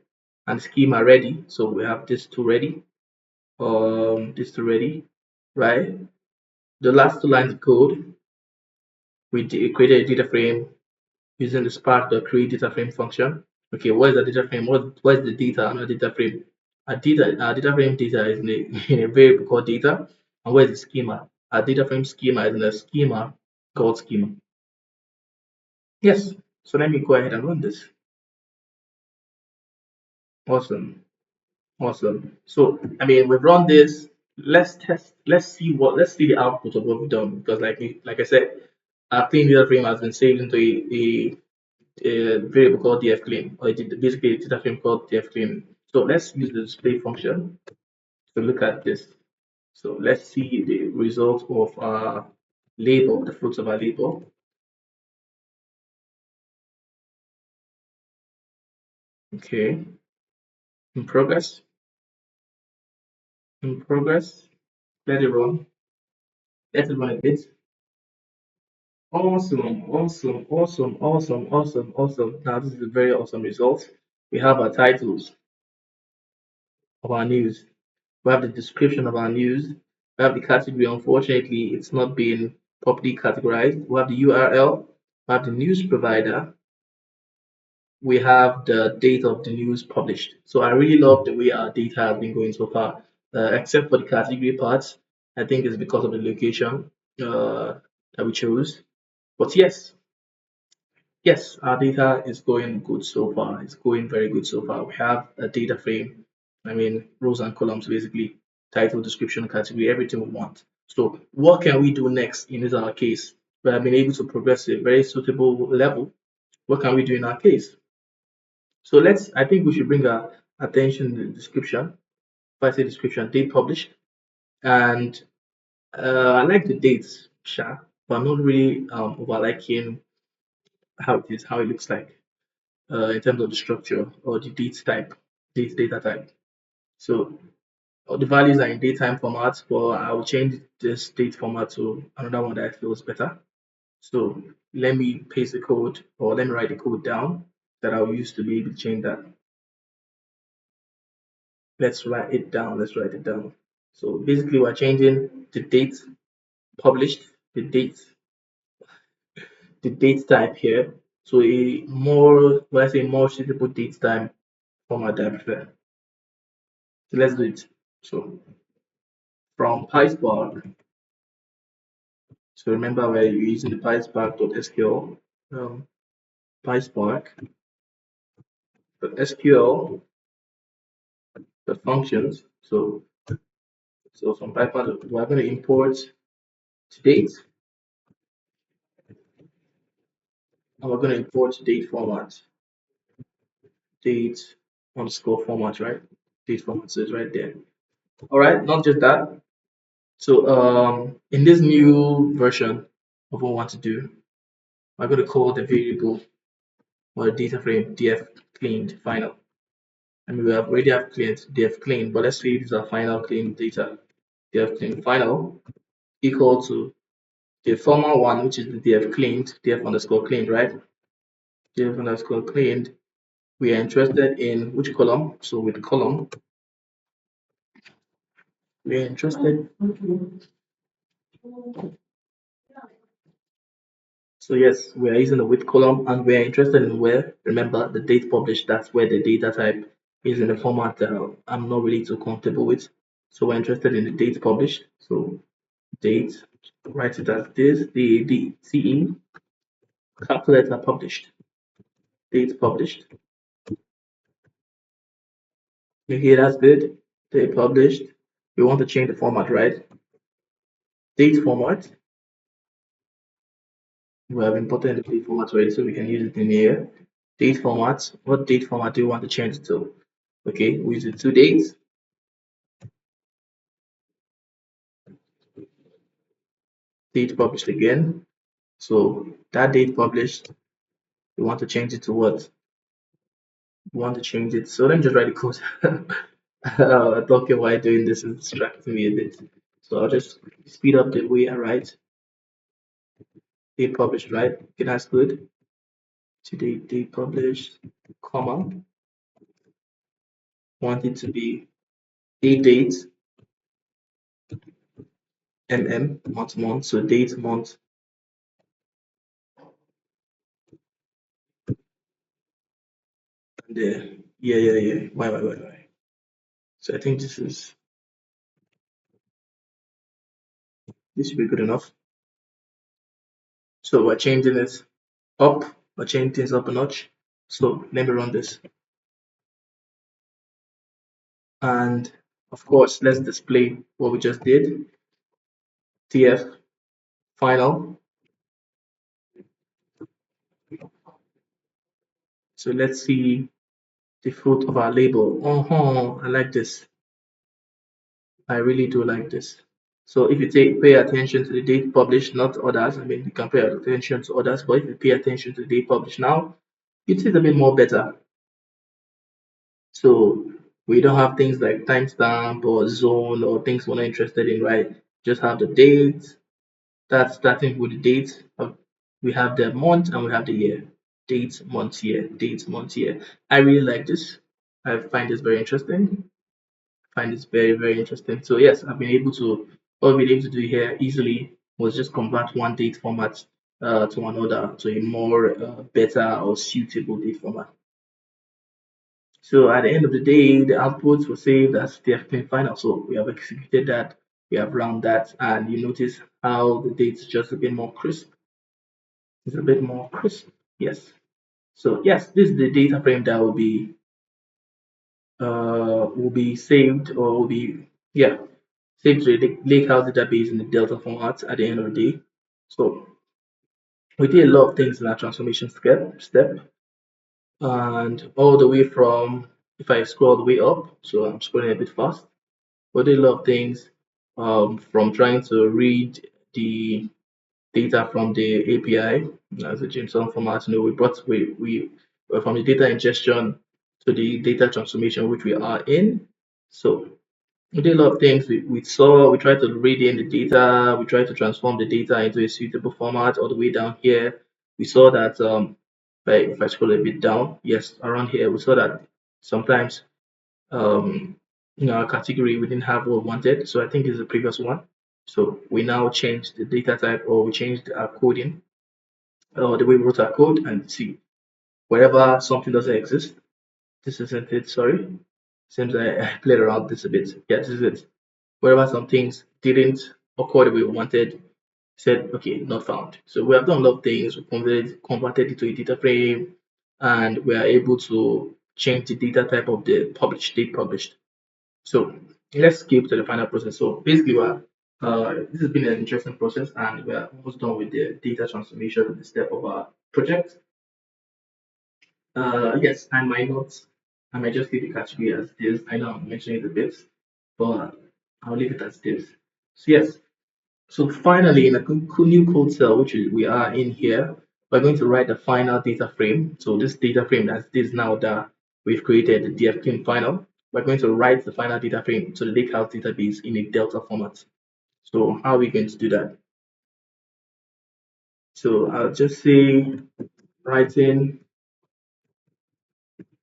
and schema ready, so we have this two ready, this two ready, right? The last two lines of code, we created a data frame using the spark.create data frame function. Okay, what is the data frame? What is the data on a data frame? Our data frame data is in in a variable called data. And where is the schema? Our data frame schema is in a schema called schema. Yes. So let me go ahead and run this. Awesome. Awesome. So I mean we've run this. Let's test, let's see the output of what we've done. Because like I said, our clean data frame has been saved into a variable called dfclean, or basically a data frame called dfclean. So let's use the display function to look at this. So let's see the result of our label, the fruits of our label. Okay, in progress, in progress. Let it run. Let it run a bit. Awesome, awesome, awesome, awesome, awesome, awesome. Now this is a very awesome result. We have our titles of our news. We have the description of our news. We have the category. Unfortunately, it's not been properly categorized. We have the URL. We have the news provider. We have the date of the news published. So I really love the way our data has been going so far, except for the category parts. I think it's because of the location that we chose. But yes, our data is going good so far. It's going very good so far. We have a data frame. I mean, rows and columns, basically, title, description, category, everything we want. So what can we do next in this our case? We have been able to progress to a very suitable level. What can we do in our case? So I think we should bring our attention to the description. If I say description, date published. And I like the dates, sure, but I'm not really over liking how it looks like. In terms of the structure or the data type. So all the values are in datetime format, but I will change this date format to another one that feels better. So let me paste the code, or let me write the code down that I'll use to be able to change that. Let's write it down. Let's write it down. So basically, we're changing the date published, the date type here. So a more, when I say more suitable date time format that I prefer. So let's do it. So from PySpark. So remember we're using the PySpark.sql, PySpark.sql, the functions. So from PySpark, we're going to import to date, and we're going to import date format, date underscore format, right? Date format is right there. All right, not just that. So in this new version of what we want to do, we're going to call the variable or the data frame df cleaned final. And we have already have cleaned df clean, but let's say these are final clean data. Df clean final equal to the former one, which is the df cleaned, df underscore cleaned, right? Df underscore cleaned. We are interested in which column? So with the column, we are interested. So yes, we are using the with column, and we are interested in where. Remember the date published. That's where the data type is in the format that I'm not really too comfortable with. So we're interested in the date published. So date, write it as this, the CE, calculator published, date published. Okay, that's good. Date published. We want to change the format, right? Date format. We have imported the date format already, so we can use it in here. Date format. What date format do you want to change it to? Okay, we use the two dates. Date published again. So that date published, we want to change it to what? want to change it. So let me just write the code. Talking while doing this is distracting me a bit. So I'll just speed up the way I write. Date published, right? Okay, that's good. Today, date published, comma. Want it to be a date, month. So date, month, and yeah. Why? So I think this should be good enough. So we're changing it up. We're changing things up a notch. So let me run this. And of course, let's display what we just did. TF final. So let's see the fruit of our label. Oh, I like this. I really do like this. So if you pay attention to the date published, not others, I mean, you can pay attention to others, but if you pay attention to the date published now, it is a bit more better. So we don't have things like timestamp or zone or things we're not interested in, right? Just have the date. That's starting with the date. We have the month and we have the year. Date, month, year, date, month, year. I really like this. I find this very interesting. Find this very interesting. So yes, I've been able to what we've been able to do here easily was just convert one date format to another to a more better or suitable date format. So at the end of the day, the outputs were saved as TF final. So we have executed that, we have run that, and you notice how the date's just a bit more crisp. It's a bit more crisp. Yes. So yes, this is the data frame that will be saved or will be yeah saved to the lakehouse database in the Delta format at the end of the day. So we did a lot of things in our transformation step and all the way from if I scroll the way up, so I'm scrolling a bit fast. We did a lot of things from trying to read the data from the API as a JSON format. You know, we from the data ingestion to the data transformation which we are in. So we did a lot of things. We tried to read in the data, we tried to transform the data into a suitable format all the way down here. We saw that if I scroll a bit down, yes, around here, we saw that sometimes in our category we didn't have what we wanted. So I think this is the previous one. So we now changed the data type or we changed our coding or the way we wrote our code and see wherever something doesn't exist. This isn't it, sorry. Seems I played around this a bit. Yeah, this is it. Wherever some things didn't occur the way we wanted, said, okay, not found. So we have done a lot of things. We converted it to a data frame, and we are able to change the data type of the published date published. So let's skip to the final process. So basically, this has been an interesting process, and we're almost done with the data transformation, the step of our project. Yes, I might just leave the category as this. I know I'm mentioning it a bit, but I'll leave it as this. So yes, so finally in a new code cell, which we are in here, we're going to write the final data frame. So this data frame that's this now that we've created, the df clean final, we're going to write the final data frame to the lakehouse database in a delta format. So how are we going to do that? So I'll just say writing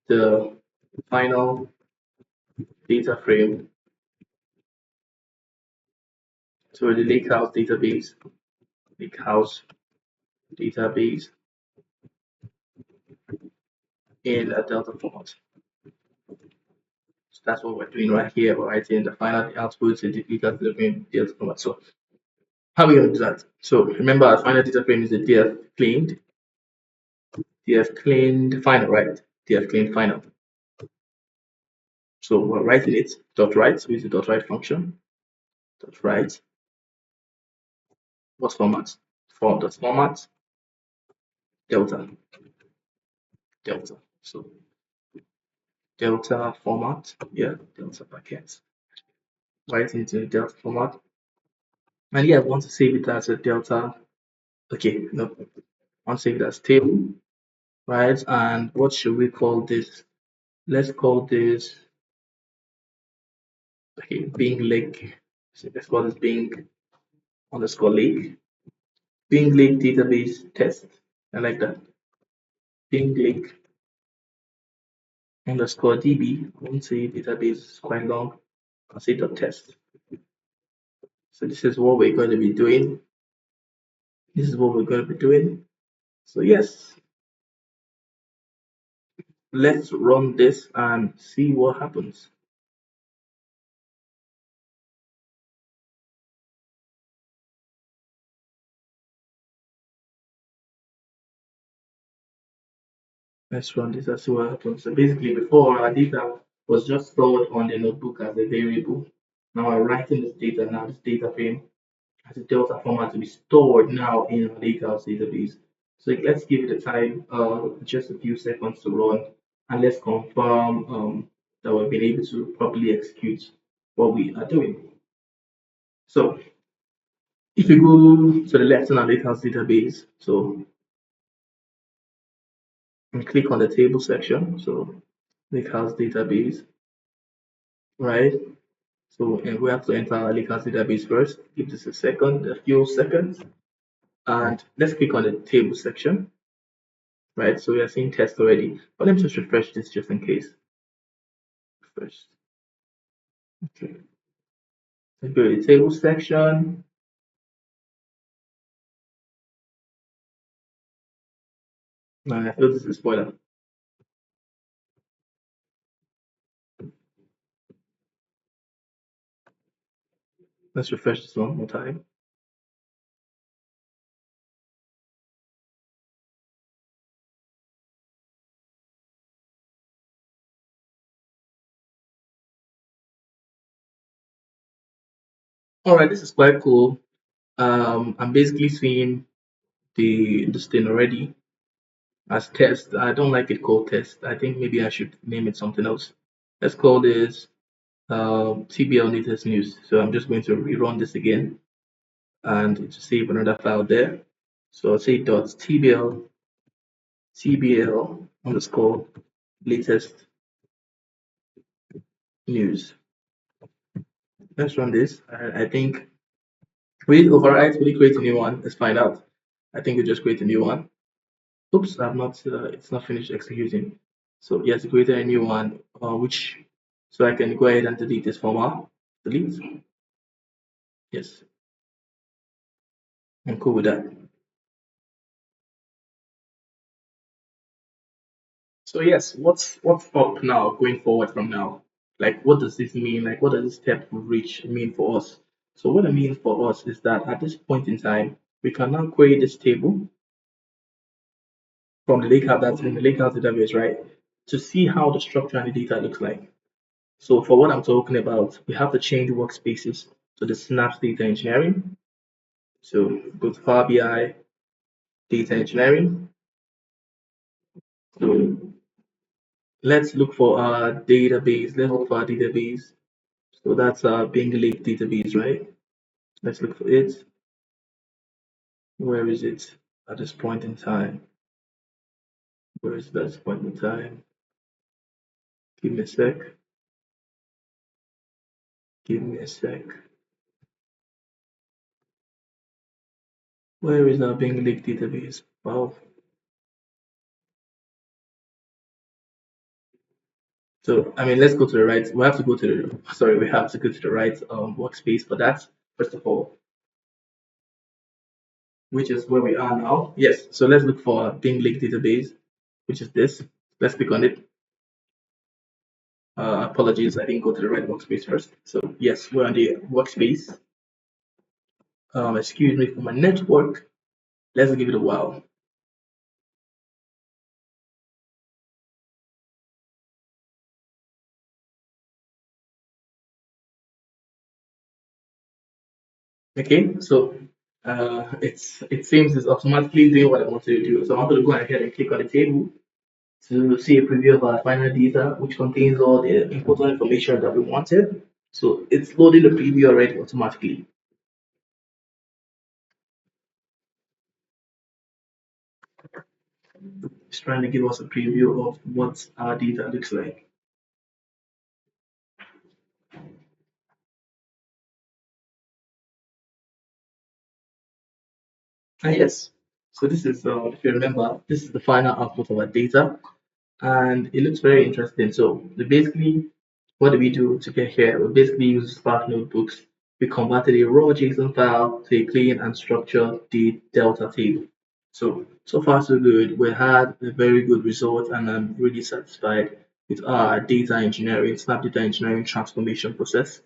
the final data frame to the lakehouse database in a delta format. So that's what we're doing right here. We're writing the final output to the lakehouse database delta format. So how are we going to do that? So remember, our final data frame is the df cleaned final, right? Df cleaned final. So we're writing it dot write. So use the dot write function. Dot write. What format? Form dot format delta delta. So delta format, yeah, delta packet. Write it into the delta format. And yeah, I want to save it as a delta. Okay, no, I want to save it as table, right? And what should we call this? Let's call this, okay, Bing Lake. So let's call this Bing underscore Lake. Bing Lake database test. I like that. Bing Lake underscore DB. I won't say database is quite long. I'll say dot test. So this is what we're going to be doing. This is what we're going to be doing. So yes, let's run this and see what happens. Let's run this and see what happens. So basically, before our data was just stored on the notebook as a variable. Now I'm writing this data, now this data frame as a delta format to be stored now in our lakehouse database. So let's give it a time, just a few seconds to run, and let's confirm that we've been able to properly execute what we are doing. So if you go to the left in our lakehouse database, so and click on the table section, so lakehouse database, right? So and we have to enter our lakehouse database first. Give this a second, a few seconds, and let's click on the table section, right? So we are seeing test already, but let me just refresh this just in case. Refresh. Okay. Let's go to the table section. Now I feel this is a spoiler. Let's refresh this one more time. All right, this is quite cool. I'm basically seeing this thing already as test. I don't like it called test. I think maybe I should name it something else. Let's call this TBL latest news. So I'm just going to rerun this again and to save another file there. So I'll say dot tbl underscore latest news. Let's run this. I think we overwrite, we create a new one. Let's find out. I think we just create a new one. Oops, I've not. It's not finished executing. So yes, created a new one, which so I can go ahead and delete this format. Delete. Yes, I'm cool with that. So yes, what's up now going forward from now? Like what does this mean? Like what does this step we've reached mean for us? So what it means for us is that at this point in time, we can now query this table from the lakehouse that's in the lakehouse database, right? To see how the structure and the data looks like. So for what I'm talking about, we have to change workspaces to the Synapse Data Engineering. So go to Power BI, Data Engineering. So let's look for our database. Let's look for our database. So that's our Bing Lake database, right? Let's look for it. Where is it at this point in time? Where is that point in time? Give me a sec. Give me a sec. Where is our Bing Lake database? Wow. So I mean, let's go to the right. We have to go to the. Sorry, we have to go to the right workspace for that. First of all, which is where we are now. Yes. So let's look for Bing Lake database, which is this. Let's click on it. Apologies, I didn't go to the right workspace first. So yes, we're on the workspace. Excuse me for my network. Let's give it a while. Okay, so it seems it's automatically doing what I want to do. So I'm going to go ahead and click on the table to see a preview of our final data, which contains all the important information that we wanted. So it's loading the preview already automatically. It's trying to give us a preview of what our data looks like. Yes. So this is, if you remember, this is the final output of our data, and it looks very interesting. So basically, what do we do to get here? We basically use Spark notebooks. We converted a raw JSON file to a clean and structured delta table. So far so good. We had a very good result, and I'm really satisfied with our data engineering, Snap data engineering transformation process.